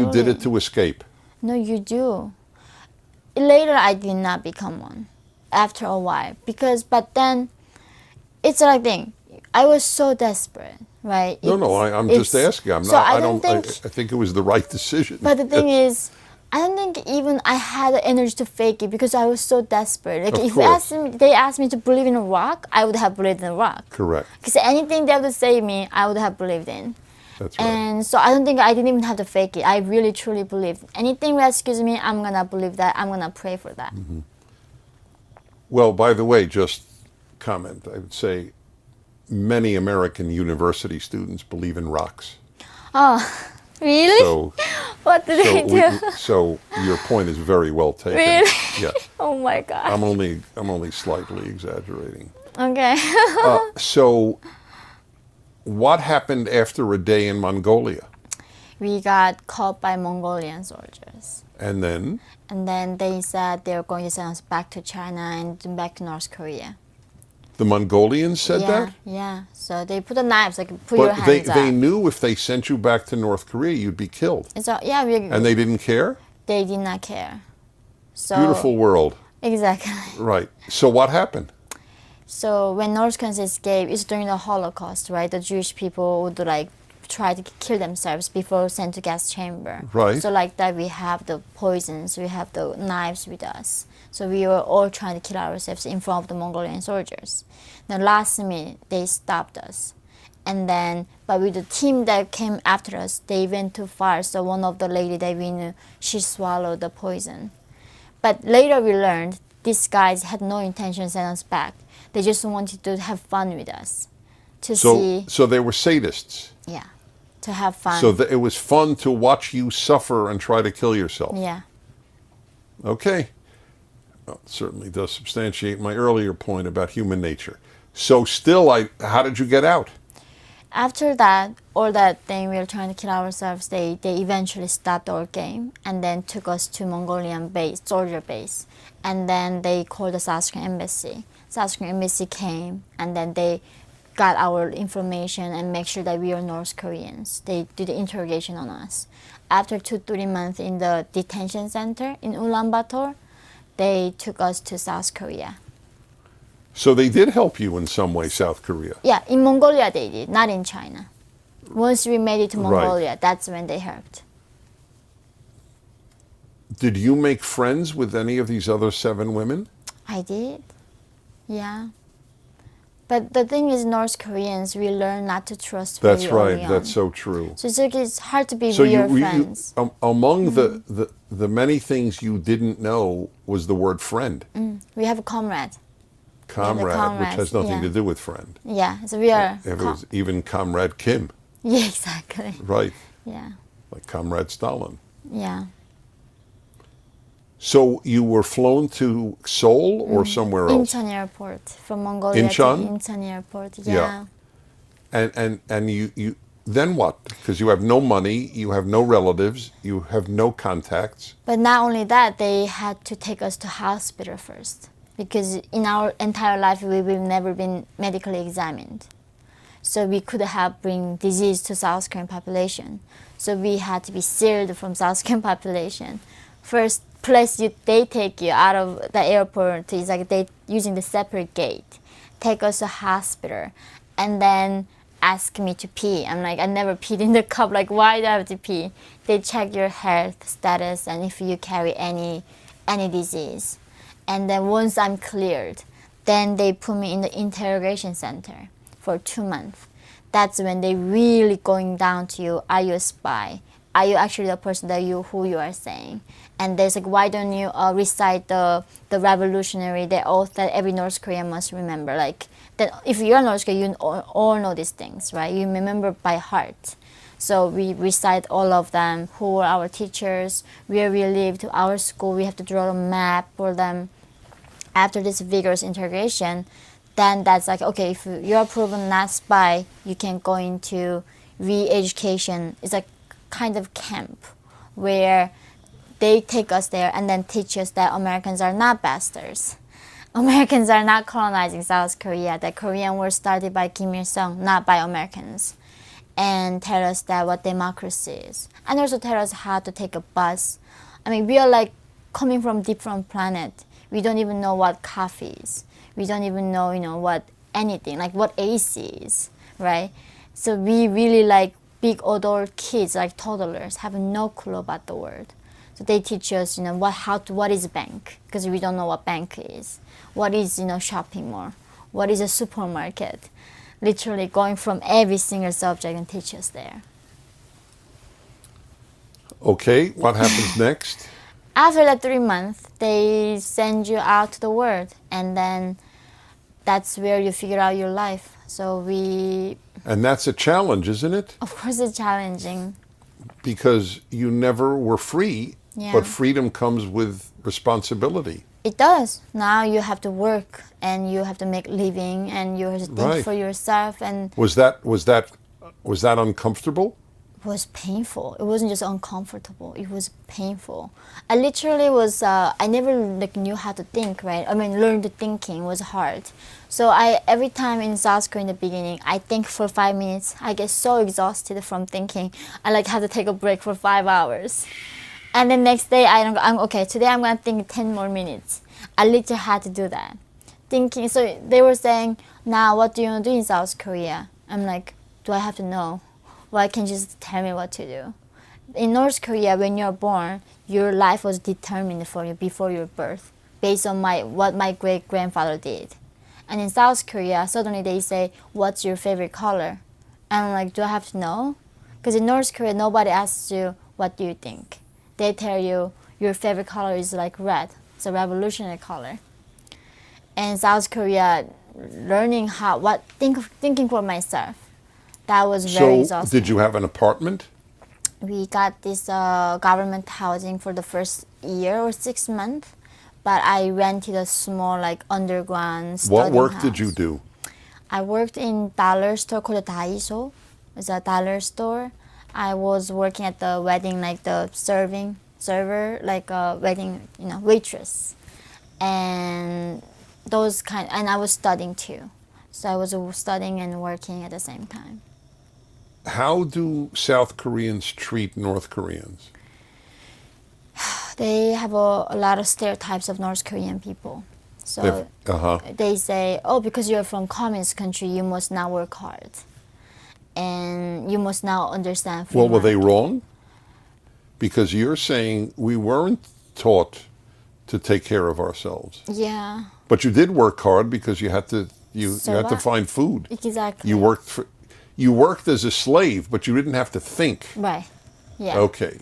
you did it to escape. No, you do. Later, I did not become one. After a while, but then it's like thing. I was so desperate, right? No, I'm just asking. I'm so not. I I don't don't. think. I think it was the right decision. But the thing is, I don't think even I had the energy to fake it because I was so desperate. Like Of if course. they asked me to believe in a rock, I would have believed in a rock. Correct. Because anything that would save me, I would have believed in. That's right. And so I don't think I didn't even have to fake it. I really truly believed. Anything rescues me, I'm gonna believe that. I'm gonna pray for that. Mm-hmm. Well, by the way, just comment. I would say many American university students believe in rocks. Oh, really? So, What do they do? so your point is very well taken. Really? Yeah. Oh my God. I'm only slightly exaggerating. Okay. So, what happened after a day in Mongolia? We got caught by Mongolian soldiers. And then? And then they said they were going to send us back to China and back to North Korea. The Mongolians said that? Yeah. So they put the knives, like put your But hands up. they knew if they sent you back to North Korea, you'd be killed. So yeah, And they didn't care? they did not care. So Beautiful world. Exactly. Right. So what happened? So when North Koreans escaped, it's during the Holocaust, right? The Jewish people would like try to kill themselves before sent to gas chamber. Right. So like that, we have the poisons, we have the knives with us. So we were all trying to kill ourselves in front of the Mongolian soldiers. Now last minute, they stopped us. And then, but with the team that came after us, they went too far. So one of the lady that we knew, she swallowed the poison. But later we learned these guys had no intention to send us back. They just wanted to have fun with us. So they were sadists. Yeah, to have fun. So it was fun to watch you suffer and try to kill yourself. Yeah. Okay. Well, it certainly does substantiate my earlier point about human nature. So still, how did you get out? After that, all that thing we were trying to kill ourselves, they eventually stopped our game and then took us to Mongolian base, soldier base. And then they called the South Korean embassy. South Korean embassy came and then they got our information and make sure that we are North Koreans. They did the interrogation on us. After 2-3 months in the detention center in Ulaanbaatar, they took us to South Korea. So they did help you in some way, South Korea. Yeah, in Mongolia they did, not in China. Once we made it to Mongolia, Right. that's when they helped. Did you make friends with any of these other 7 women? I did, yeah. But the thing is, North Koreans, we learn not to trust That's very right. early on. That's so true. So it's hard to be So real friends. among the many things you didn't know was the word friend. We have a comrade. Comrade, which comrades, has nothing yeah. to do with friend. Yeah, so we are. If it was even Comrade Kim. Yeah, exactly. Right. Yeah, Like Comrade Stalin. yeah. So you were flown to Seoul or somewhere else? Incheon Airport, from Mongolia Incheon? to Incheon Airport. Yeah. And you then what? Because you have no money, you have no relatives, you have no contacts. But not only that, they had to take us to hospital first. Because in our entire life, we've never been medically examined. So we could have bring disease to South Korean population. So we had to be sealed from South Korean population. First place they take you out of the airport is like they using the separate gate, take us to hospital, and then ask me to pee. I'm like, I never peed in the cup. Like, why do I have to pee? They check your health status and if you carry any disease. And then once I'm cleared, then they put me in the interrogation center for 2 months. That's when they really going down to you. Are you a spy? Are you actually the person who you are saying? And there's like, why don't you recite the revolutionary, the oath that every North Korean must remember? Like, that if you're North Korean, you all know these things, right? You remember by heart. So we recite all of them, who were our teachers, where we lived, our school. We have to draw a map for them. After this vigorous interrogation, then that's like, okay, if you're proven not spy, you can go into re-education. It's like kind of camp where they take us there and then teach us that Americans are not bastards. Americans are not colonizing South Korea. That Korean war started by Kim Il-sung, not by Americans. and tell us that what democracy is, and also tell us how to take a bus. I mean, we are like coming from different planet. We don't even know what coffee is. We don't even know, what anything, like what AC is, right? So we really like big adult kids, like toddlers, have no clue about the world. So they teach us, what is a bank, because we don't know what bank is. What is, shopping mall? What is a supermarket? Literally going from every single subject and teach us there. Okay, what happens next? After that 3 months, they send you out to the world, and then that's where you figure out your life. So And that's a challenge, isn't it? of course, it's challenging. Because you never were free, Yeah. but freedom comes with responsibility. It does. Now you have to work, and you have to make living, and you have to think Right. for yourself. And Was that uncomfortable? it was painful. It wasn't just uncomfortable. It was painful. I literally was. I never knew how to think. Right. I mean, learn the thinking was hard. So every time in South Korea in the beginning, I think for 5 minutes. I get so exhausted from thinking. I have to take a break for 5 hours. And then next day, I'm okay. Today I'm gonna think 10 more minutes. I literally had to do that, thinking. So they were saying, "Now, what do you want to do in South Korea?" I'm like, "Do I have to know? Why can't you just tell me what to do?" In North Korea, when you're born, your life was determined for you before your birth, based on what my great grandfather did. And in South Korea, suddenly they say, "What's your favorite color?" And I'm like, "Do I have to know?" Because in North Korea, nobody asks you, "What do you think?" They tell you your favorite color is like red. It's a revolutionary color. And South Korea, learning thinking for myself, that was very So, exhausting. did you have an apartment? We got this government housing for the first year or 6 months, but I rented a small like underground study What work house. did you do? I worked in dollar store called Daiso. It's a dollar store. I was working at the wedding, like the server, like a wedding, waitress, and and I was studying too. So I was studying and working at the same time. How do South Koreans treat North Koreans? They have a lot of stereotypes of North Korean people. So they say, "Oh, because you're from communist country, you must not work hard, and you must now understand free Well, were they market." wrong? Because you're saying we weren't taught to take care of ourselves. Yeah, But you did work hard because you had to Survive. find food. exactly. You worked as a slave, but you didn't have to think. Right. Yeah. Okay.